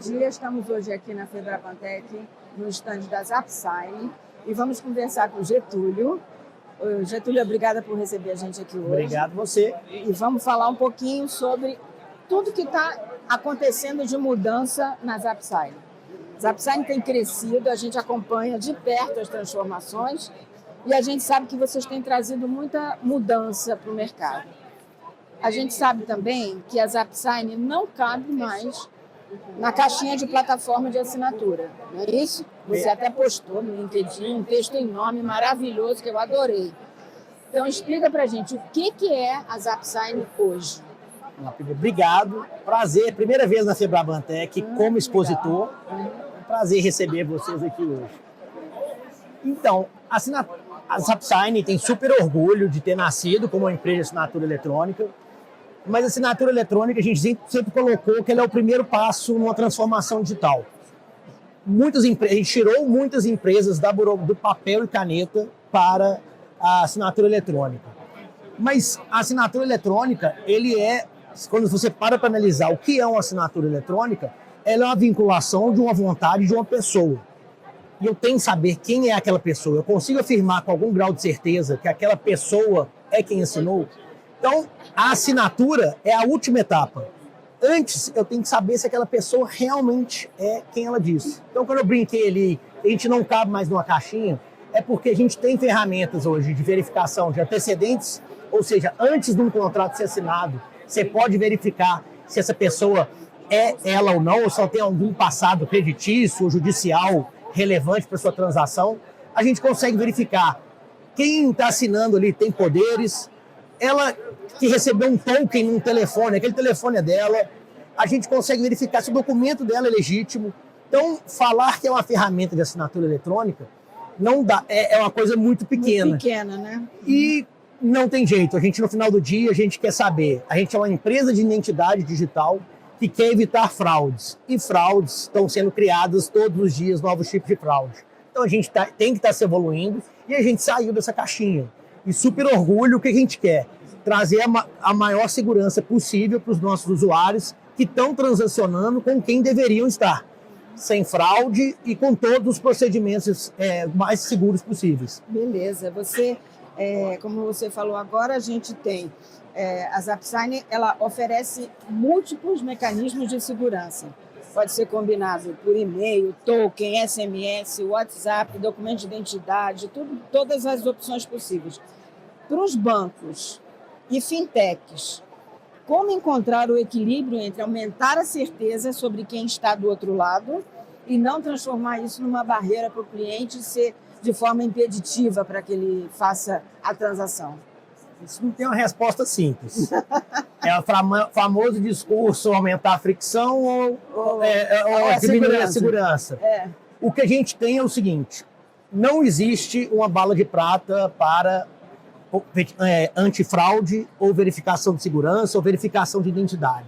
dia, estamos hoje aqui na Febrabantec, no estande da Zapsign, e vamos conversar com o Getúlio. Getúlio, obrigada por receber a gente aqui hoje. Obrigado você. E vamos falar um pouquinho sobre tudo que está acontecendo de mudança na Zapsign. A Zapsign tem crescido, a gente acompanha de perto as transformações e a gente sabe que vocês têm trazido muita mudança para o mercado. A gente sabe também que a Zapsign não cabe mais na caixinha de plataforma de assinatura, não é isso? Você até postou no LinkedIn um texto enorme, maravilhoso, que eu adorei. Então, explica pra gente o que é a Zapsign hoje. Obrigado, prazer, primeira vez na Febrabantec como expositor. É um prazer receber vocês aqui hoje. Então, a Zapsign tem super orgulho de ter nascido como uma empresa de assinatura eletrônica. Mas a assinatura eletrônica, a gente sempre colocou que ela é o primeiro passo numa transformação digital. A gente tirou muitas empresas do papel e caneta para a assinatura eletrônica. Mas a assinatura eletrônica, quando você para analisar o que é uma assinatura eletrônica, ela é uma vinculação de uma vontade de uma pessoa. E eu tenho que saber quem é aquela pessoa. Eu consigo afirmar com algum grau de certeza que aquela pessoa é quem assinou? Então, a assinatura é a última etapa. Antes, eu tenho que saber se aquela pessoa realmente é quem ela diz. Então, quando eu brinquei ali, a gente não cabe mais numa caixinha, é porque a gente tem ferramentas hoje de verificação de antecedentes, ou seja, antes de um contrato ser assinado, você pode verificar se essa pessoa é ela ou não, ou só tem algum passado creditício ou judicial relevante para sua transação. A gente consegue verificar quem está assinando ali tem poderes, ela que recebeu um token num telefone, aquele telefone é dela, a gente consegue verificar se o documento dela é legítimo. Então, falar que é uma ferramenta de assinatura eletrônica não dá, é uma coisa muito pequena. Muito pequena, né? E não tem jeito, no final do dia, a gente quer saber. A gente é uma empresa de identidade digital que quer evitar fraudes. E fraudes estão sendo criadas todos os dias, novos tipos de fraude. Então, a gente tem que estar se evoluindo e a gente saiu dessa caixinha. E super orgulho, o que a gente quer? Trazer a maior segurança possível para os nossos usuários que estão transacionando com quem deveriam estar, sem fraude e com todos os procedimentos mais seguros possíveis. Beleza. Como você falou agora, a gente tem a Zapsign, ela oferece múltiplos mecanismos de segurança. Pode ser combinado por e-mail, token, SMS, WhatsApp, documento de identidade, todas as opções possíveis. Para os bancos e fintechs, como encontrar o equilíbrio entre aumentar a certeza sobre quem está do outro lado e não transformar isso numa barreira para o cliente ser de forma impeditiva para que ele faça a transação? Isso não tem uma resposta simples. É o famoso discurso aumentar a fricção ou diminuir a segurança. O que a gente tem é o seguinte, não existe uma bala de prata para antifraude ou verificação de segurança ou verificação de identidade.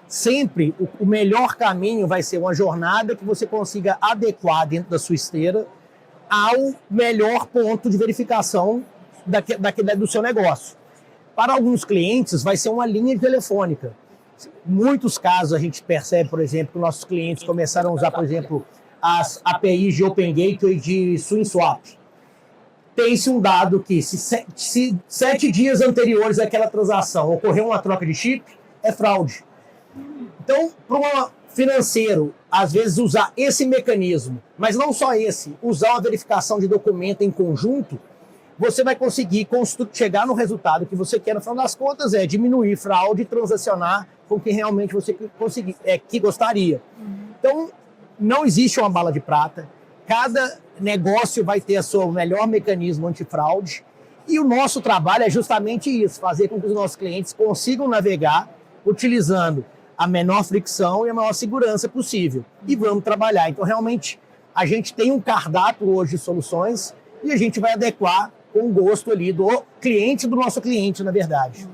Sempre o melhor caminho vai ser uma jornada que você consiga adequar dentro da sua esteira ao melhor ponto de verificação do seu negócio. Para alguns clientes vai ser uma linha telefônica. Em muitos casos a gente percebe, por exemplo, que nossos clientes começaram a usar, por exemplo, as APIs de Open Gateway de SwingSwap. Tem-se um dado que se 7 dias anteriores àquela transação ocorreu uma troca de chip, é fraude. Então, para um financeiro, às vezes usar esse mecanismo, mas não só esse, usar uma verificação de documento em conjunto, você vai conseguir chegar no resultado que você quer, no final das contas, é diminuir fraude e transacionar com quem realmente você que gostaria. Então, não existe uma bala de prata. Cada negócio vai ter o seu melhor mecanismo antifraude e o nosso trabalho é justamente isso, fazer com que os nossos clientes consigam navegar utilizando a menor fricção e a maior segurança possível. E vamos trabalhar. Então, realmente, a gente tem um cardápio hoje de soluções e a gente vai adequar com o gosto ali do cliente, do nosso cliente, na verdade.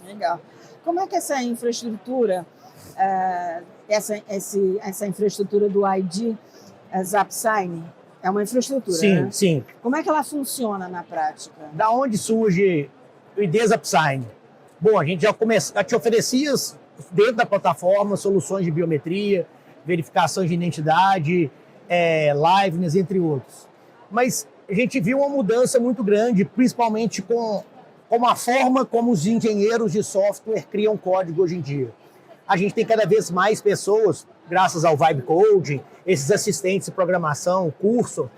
Legal. Como é que essa infraestrutura, essa infraestrutura do ID Zapsign, é uma infraestrutura, sim, né? Sim. Como é que ela funciona na prática? Da onde surge o ID Zapsign? Bom, a gente já te oferecia dentro da plataforma soluções de biometria, verificações de identidade, liveness, entre outros. Mas a gente viu uma mudança muito grande, principalmente com a forma como os engenheiros de software criam código hoje em dia. A gente tem cada vez mais pessoas, graças ao Vibe Coding, esses assistentes de programação, curso,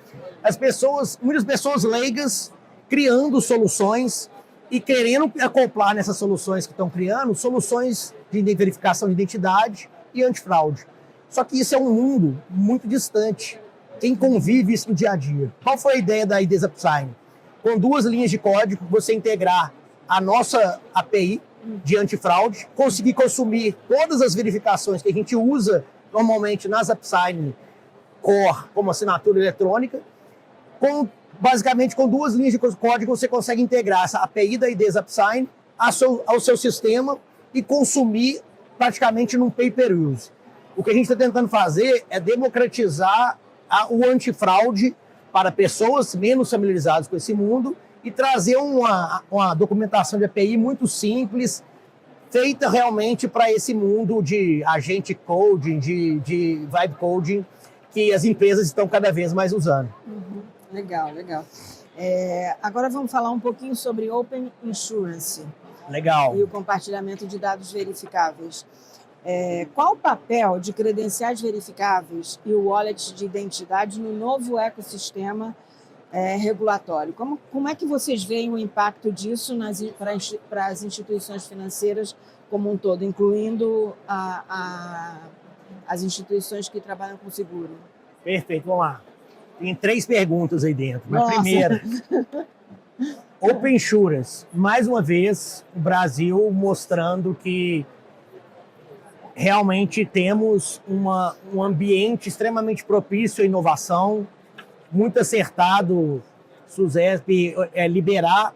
muitas pessoas leigas criando soluções e querendo acoplar nessas soluções que estão criando, soluções de verificação de identidade e antifraude. Só que isso é um mundo muito distante. Quem convive isso no dia a dia? Qual foi a ideia da ID Zapsign? Com 2 linhas de código, você integrar a nossa API de antifraude, conseguir consumir todas as verificações que a gente usa normalmente na Zapsign Core como assinatura eletrônica, basicamente com 2 linhas de código você consegue integrar essa API da ID Zapsign ao seu sistema e consumir praticamente num pay-per-use. O que a gente está tentando fazer é democratizar o antifraude para pessoas menos familiarizadas com esse mundo e trazer uma documentação de API muito simples, feita realmente para esse mundo de agente coding, de vibe coding, que as empresas estão cada vez mais usando. Uhum. Legal, legal. Agora vamos falar um pouquinho sobre Open Insurance. Legal. E o compartilhamento de dados verificáveis. Qual o papel de credenciais verificáveis e o wallet de identidade no novo ecossistema regulatório? Como é que vocês veem o impacto disso para as instituições financeiras como um todo, incluindo as instituições que trabalham com seguro? Perfeito, vamos lá. Tem 3 perguntas aí dentro. A primeira, Open Insurance. Mais uma vez, o Brasil mostrando que realmente temos um ambiente extremamente propício à inovação, muito acertado, SUSEP, liberar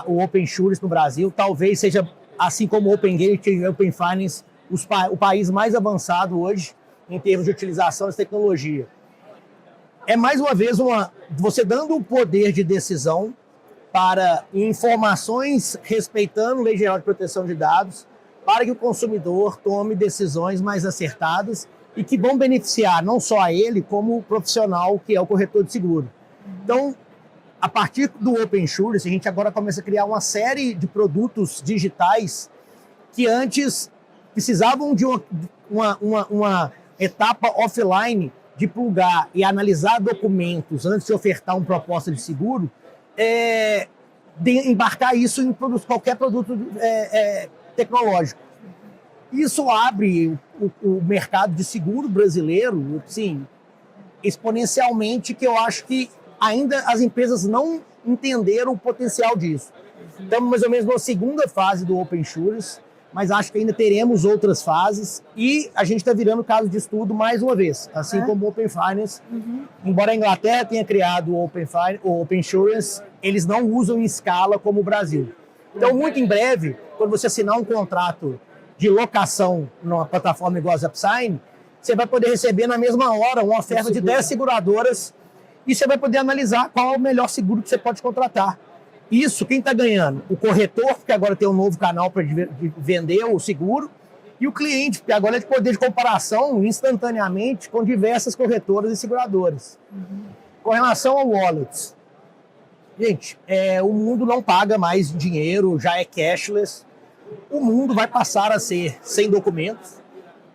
o Open Insurance no Brasil. Talvez seja, assim como o Open Gate e o Open Finance, o país mais avançado hoje em termos de utilização dessa tecnologia. É mais uma vez você dando o poder de decisão para informações respeitando a Lei Geral de Proteção de Dados, para que o consumidor tome decisões mais acertadas e que vão beneficiar não só a ele, como o profissional que é o corretor de seguro. Então, a partir do Open Insurance, a gente agora começa a criar uma série de produtos digitais que antes precisavam de uma etapa offline de plugar e analisar documentos antes de ofertar uma proposta de seguro, de embarcar isso em qualquer produto tecnológico. Isso abre o mercado de seguro brasileiro, sim, exponencialmente, que eu acho que ainda as empresas não entenderam o potencial disso. Estamos mais ou menos na segunda fase do Open Insurance, mas acho que ainda teremos outras fases e a gente está virando caso de estudo mais uma vez, assim como o Open Finance. Uhum. Embora a Inglaterra tenha criado o Open Insurance, eles não usam em escala como o Brasil. Então, muito em breve, quando você assinar um contrato de locação numa plataforma igual a Zapsign, você vai poder receber na mesma hora uma oferta de 10 seguradoras e você vai poder analisar qual é o melhor seguro que você pode contratar. Isso, quem está ganhando? O corretor, porque agora tem um novo canal para vender o seguro, e o cliente, porque agora é de poder de comparação instantaneamente com diversas corretoras e seguradoras. Uhum. Com relação ao wallet, gente, o mundo não paga mais dinheiro, já é cashless. O mundo vai passar a ser sem documentos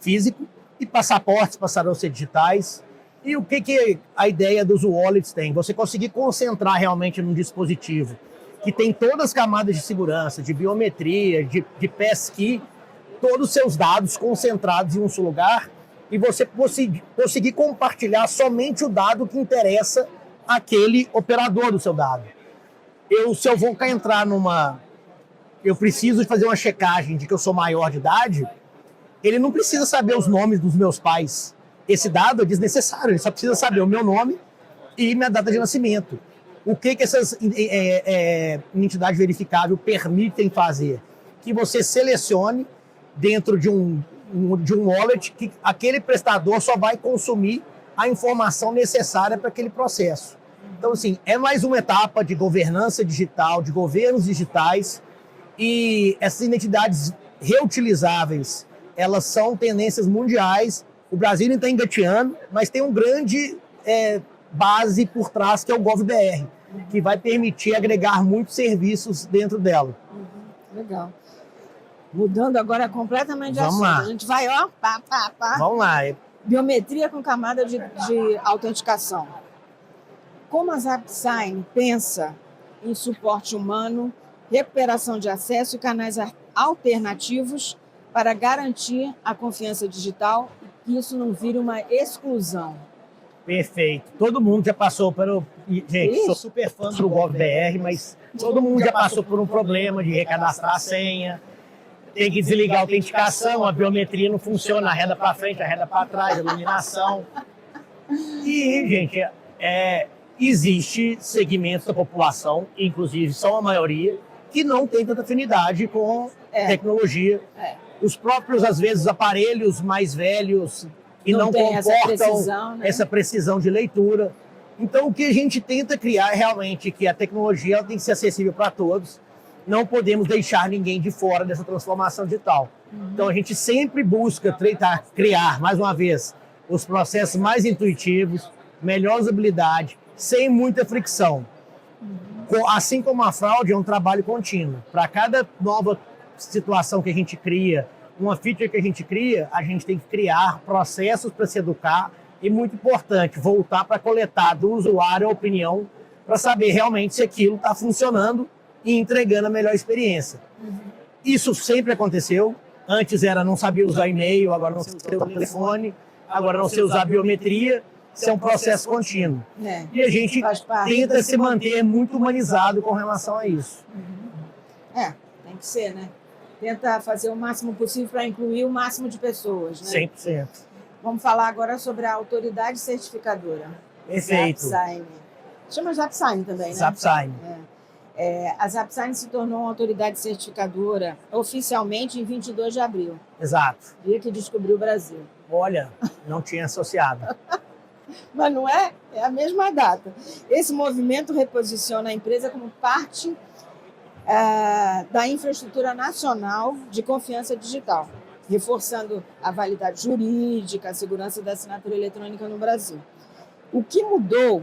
físico e passaportes passarão a ser digitais. E o que a ideia dos wallets tem? Você conseguir concentrar realmente num dispositivo que tem todas as camadas de segurança, de biometria, de passkey, todos os seus dados concentrados em um só lugar, e você conseguir compartilhar somente o dado que interessa àquele operador do seu dado. Se eu vou entrar eu preciso fazer uma checagem de que eu sou maior de idade, ele não precisa saber os nomes dos meus pais. Esse dado é desnecessário, ele só precisa saber o meu nome e minha data de nascimento. O que essas entidades verificáveis permitem fazer? Que você selecione dentro de um wallet que aquele prestador só vai consumir a informação necessária para aquele processo. Então, assim, é mais uma etapa de governança digital, de governos digitais, e essas identidades reutilizáveis, elas são tendências mundiais. O Brasil está engateando, mas tem um grande base por trás, que é o GovBR, que vai permitir agregar muitos serviços dentro dela. Legal. Mudando agora completamente de Vamos assunto. lá. A gente vai, ó, pá. Vamos lá. Biometria com camada de autenticação. Como a ZapSign pensa em suporte humano, recuperação de acesso e canais alternativos para garantir a confiança digital e que isso não vire uma exclusão? Perfeito. Todo mundo já passou pelo... Gente, sou super fã do GovBR, mas todo mundo já passou por um problema de recadastrar a senha, tem que desligar a autenticação, a biometria não funciona, a reda para frente, a reda para trás, a iluminação. E, gente, existe segmentos da população, inclusive são a maioria, que não tem tanta afinidade com tecnologia. Os próprios, às vezes, aparelhos mais velhos e não comportam essa precisão de leitura. Então, o que a gente tenta criar é realmente que a tecnologia ela tem que ser acessível para todos. Não podemos deixar ninguém de fora dessa transformação digital. Então, a gente sempre busca tentar criar, mais uma vez, os processos mais intuitivos, melhor usabilidade, sem muita fricção. Assim como a fraude é um trabalho contínuo. Para cada nova situação que a gente cria, uma feature que a gente cria, a gente tem que criar processos para se educar e, muito importante, voltar para coletar do usuário a opinião para saber realmente se aquilo está funcionando e entregando a melhor experiência. Isso sempre aconteceu. Antes era não sabia usar e-mail, agora não sei usar o telefone, agora não sei usar biometria. Isso é um processo contínuo. E a gente tenta se manter muito humanizado com relação a isso. Tem que ser, né? Tenta fazer o máximo possível para incluir o máximo de pessoas, né? 100%. Vamos falar agora sobre a autoridade certificadora. Perfeito. ZapSign. Chama ZapSign também, né? ZapSign. A ZapSign se tornou uma autoridade certificadora oficialmente em 22 de abril. Exato. Dia que descobriu o Brasil. Olha, não tinha associado. Mas não é? É a mesma data. Esse movimento reposiciona a empresa como parte da infraestrutura nacional de confiança digital, reforçando a validade jurídica, a segurança da assinatura eletrônica no Brasil. O que mudou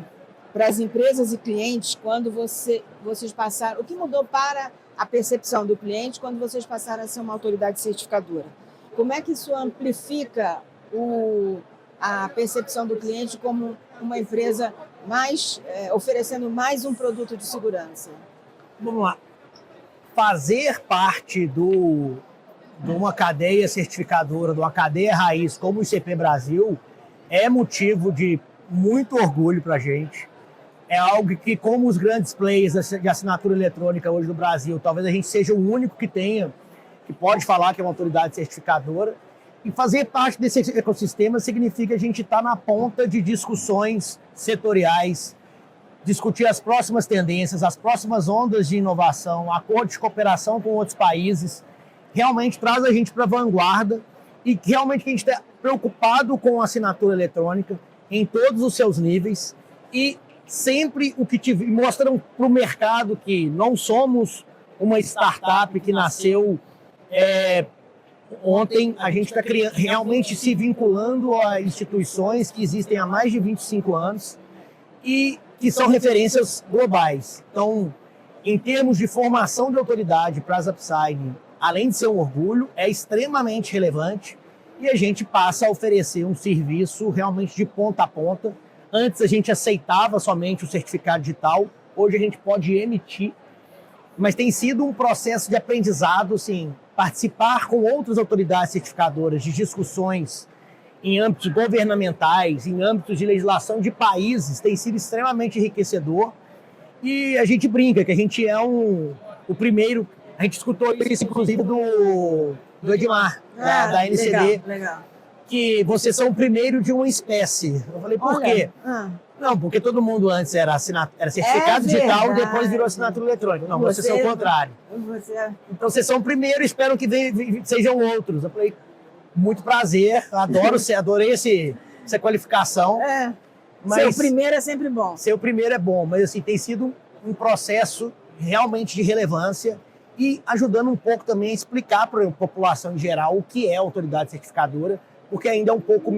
para as empresas e clientes quando vocês passaram... O que mudou para a percepção do cliente quando vocês passaram a ser uma autoridade certificadora? Como é que isso amplifica a percepção do cliente como uma empresa oferecendo mais um produto de segurança? Vamos lá. Fazer parte de uma cadeia certificadora, de uma cadeia raiz como o ICP Brasil, é motivo de muito orgulho para a gente. É algo que, como os grandes players de assinatura eletrônica hoje no Brasil, talvez a gente seja o único que pode falar que é uma autoridade certificadora. E fazer parte desse ecossistema significa a gente estar na ponta de discussões setoriais, discutir as próximas tendências, as próximas ondas de inovação, acordos de cooperação com outros países. Realmente traz a gente para a vanguarda e realmente a gente está preocupado com a assinatura eletrônica em todos os seus níveis e sempre mostram para o mercado que não somos uma startup que nasceu ontem. A gente está realmente se vinculando a instituições que existem há mais de 25 anos e que são referências globais. Então, em termos de formação de autoridade para a ZapSign, além de ser um orgulho, é extremamente relevante e a gente passa a oferecer um serviço realmente de ponta a ponta. Antes a gente aceitava somente o certificado digital, hoje a gente pode emitir, mas tem sido um processo de aprendizado, assim, participar com outras autoridades certificadoras de discussões em âmbitos governamentais, em âmbitos de legislação de países, tem sido extremamente enriquecedor. E a gente brinca que a gente é o primeiro, a gente escutou isso inclusive do Edmar, da NCD, legal. Que vocês são o primeiro de uma espécie. Eu falei, por quê? Não, porque todo mundo antes era certificado digital e depois virou assinatura eletrônica. Não, vocês são o contrário. Então vocês são o primeiro, espero que sejam outros. Eu falei, muito prazer, adorei essa qualificação. Mas ser o primeiro é sempre bom. Ser o primeiro é bom, mas assim, tem sido um processo realmente de relevância e ajudando um pouco também a explicar para a população em geral o que é autoridade certificadora, porque ainda é um pouco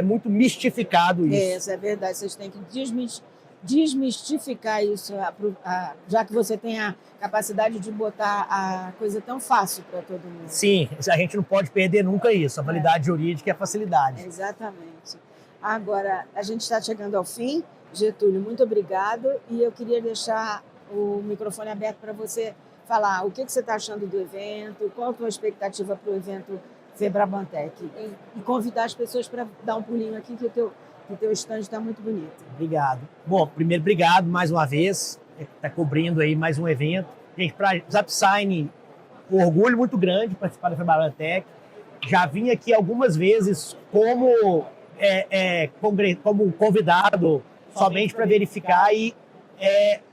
muito mistificado isso. Isso é verdade, vocês têm que desmistificar isso, já que você tem a capacidade de botar a coisa tão fácil para todo mundo. Sim, a gente não pode perder nunca isso, a validade jurídica e a facilidade. Exatamente. Agora, a gente está chegando ao fim. Getúlio, muito obrigado. E eu queria deixar o microfone aberto para você falar o que você está achando do evento, qual a tua expectativa para o evento Febrabantec. E convidar as pessoas para dar um pulinho aqui, que o teu stand está muito bonito. Obrigado. Bom, primeiro, obrigado mais uma vez. Está cobrindo aí mais um evento. Gente, para ZapSign, um orgulho muito grande participar da Febrabantec. Já vim aqui algumas vezes como convidado somente para verificar e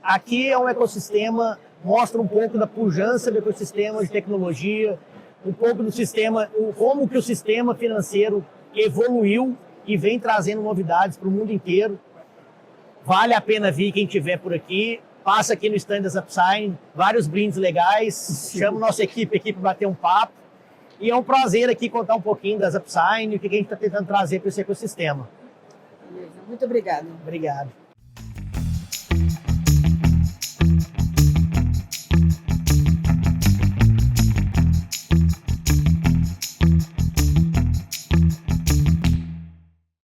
aqui é um ecossistema, mostra um pouco da pujança do ecossistema de tecnologia, um pouco do sistema, como que o sistema financeiro evoluiu e vem trazendo novidades para o mundo inteiro. Vale a pena vir quem estiver por aqui, passa aqui no stand da ZapSign, vários brindes legais, chama nossa equipe aqui para bater um papo. E é um prazer aqui contar um pouquinho da ZapSign e o que a gente está tentando trazer para esse ecossistema. Muito obrigado. Obrigado.